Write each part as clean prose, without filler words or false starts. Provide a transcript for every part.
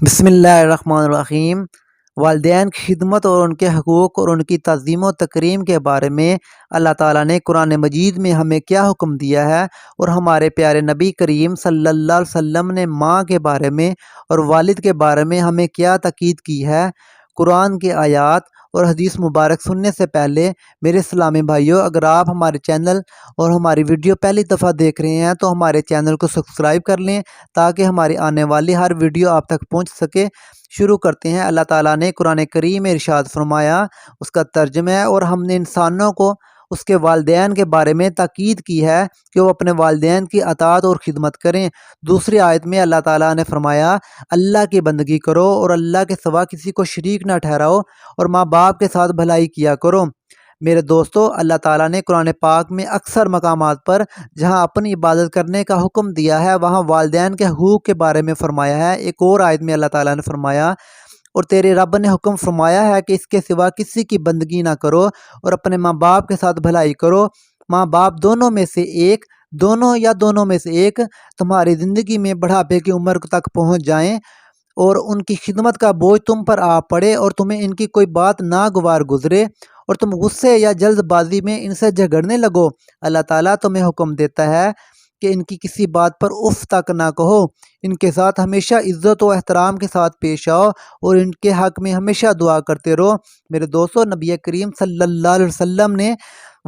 بسم اللہ الرحمن الرحیم۔ والدین کی خدمت اور ان کے حقوق اور ان کی تعظیم و تکریم کے بارے میں اللہ تعالیٰ نے قرآن مجید میں ہمیں کیا حکم دیا ہے، اور ہمارے پیارے نبی کریم صلی اللہ علیہ وسلم نے ماں کے بارے میں اور والد کے بارے میں ہمیں کیا تاکید کی ہے۔ قرآن کے آیات اور حدیث مبارک سننے سے پہلے میرے اسلامی بھائیوں، اگر آپ ہمارے چینل اور ہماری ویڈیو پہلی دفعہ دیکھ رہے ہیں تو ہمارے چینل کو سبسکرائب کر لیں تاکہ ہماری آنے والی ہر ویڈیو آپ تک پہنچ سکے۔ شروع کرتے ہیں۔ اللہ تعالیٰ نے قرآن کریم میں ارشاد فرمایا، اس کا ترجمہ ہے، اور ہم نے انسانوں کو اس کے والدین کے بارے میں تاکید کی ہے کہ وہ اپنے والدین کی اطاعت اور خدمت کریں۔ دوسری آیت میں اللہ تعالیٰ نے فرمایا، اللہ کی بندگی کرو اور اللہ کے سوا کسی کو شریک نہ ٹھہراؤ، اور ماں باپ کے ساتھ بھلائی کیا کرو۔ میرے دوستو، اللہ تعالیٰ نے قرآن پاک میں اکثر مقامات پر جہاں اپنی عبادت کرنے کا حکم دیا ہے وہاں والدین کے حقوق کے بارے میں فرمایا ہے۔ ایک اور آیت میں اللہ تعالیٰ نے فرمایا، اور تیرے رب نے حکم فرمایا ہے کہ اس کے سوا کسی کی بندگی نہ کرو اور اپنے ماں باپ کے ساتھ بھلائی کرو۔ ماں باپ دونوں میں سے ایک، دونوں یا دونوں میں سے ایک تمہاری زندگی میں بڑھاپے کی عمر تک پہنچ جائیں اور ان کی خدمت کا بوجھ تم پر آ پڑے اور تمہیں ان کی کوئی بات ناگوار گزرے اور تم غصے یا جلد بازی میں ان سے جھگڑنے لگو، اللہ تعالیٰ تمہیں حکم دیتا ہے کہ ان کی کسی بات پر اف تک نہ کہو، ان کے ساتھ ہمیشہ عزت و احترام کے ساتھ پیش آؤ اور ان کے حق میں ہمیشہ دعا کرتے رہو۔ میرے دوستو، نبی کریم صلی اللہ علیہ وسلم نے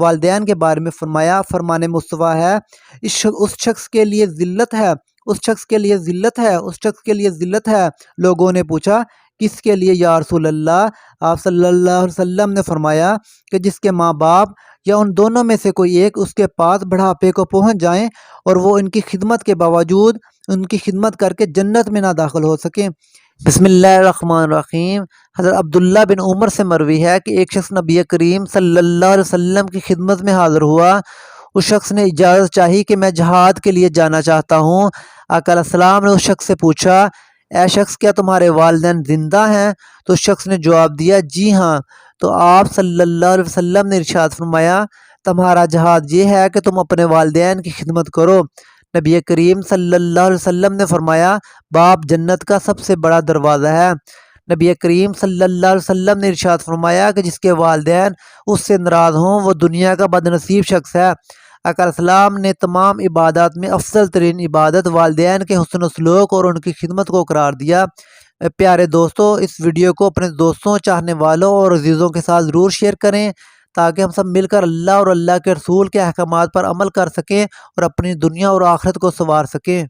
والدین کے بارے میں فرمایا، فرمان مصطفیٰ ہے، اس شخص کے لیے ذلت ہے، اس شخص کے لیے ذلت ہے، اس شخص کے لیے ذلت ہے۔ لوگوں نے پوچھا، کس کے لیے یا رسول اللہ؟ آپ صلی اللہ علیہ وسلم نے فرمایا کہ جس کے ماں باپ یا ان دونوں میں سے کوئی ایک اس کے پاس بڑھاپے کو پہنچ جائیں اور وہ ان کی خدمت کے باوجود ان کی خدمت کر کے جنت میں نہ داخل ہو سکیں۔ بسم اللہ الرحمن الرحیم۔ حضرت عبداللہ بن عمر سے مروی ہے کہ ایک شخص نبی کریم صلی اللہ علیہ وسلم کی خدمت میں حاضر ہوا۔ اس شخص نے اجازت چاہی کہ میں جہاد کے لیے جانا چاہتا ہوں۔ آقا علیہ السلام نے اس شخص سے پوچھا، اے شخص، کیا تمہارے والدین زندہ ہیں؟ تو اس شخص نے جواب دیا، جی ہاں۔ تو آپ صلی اللہ علیہ وسلم نے ارشاد فرمایا، تمہارا جہاد یہ ہے کہ تم اپنے والدین کی خدمت کرو۔ نبی کریم صلی اللہ علیہ وسلم نے فرمایا، باپ جنت کا سب سے بڑا دروازہ ہے۔ نبی کریم صلی اللہ علیہ وسلم نے ارشاد فرمایا کہ جس کے والدین اس سے ناراض ہوں وہ دنیا کا بد نصیب شخص ہے۔ آقا علیہ السلام نے تمام عبادات میں افضل ترین عبادت والدین کے حسن و سلوک اور ان کی خدمت کو قرار دیا۔ پیارے دوستو، اس ویڈیو کو اپنے دوستوں، چاہنے والوں اور عزیزوں کے ساتھ ضرور شیئر کریں تاکہ ہم سب مل کر اللہ اور اللہ کے رسول کے احکامات پر عمل کر سکیں اور اپنی دنیا اور آخرت کو سنوار سکیں۔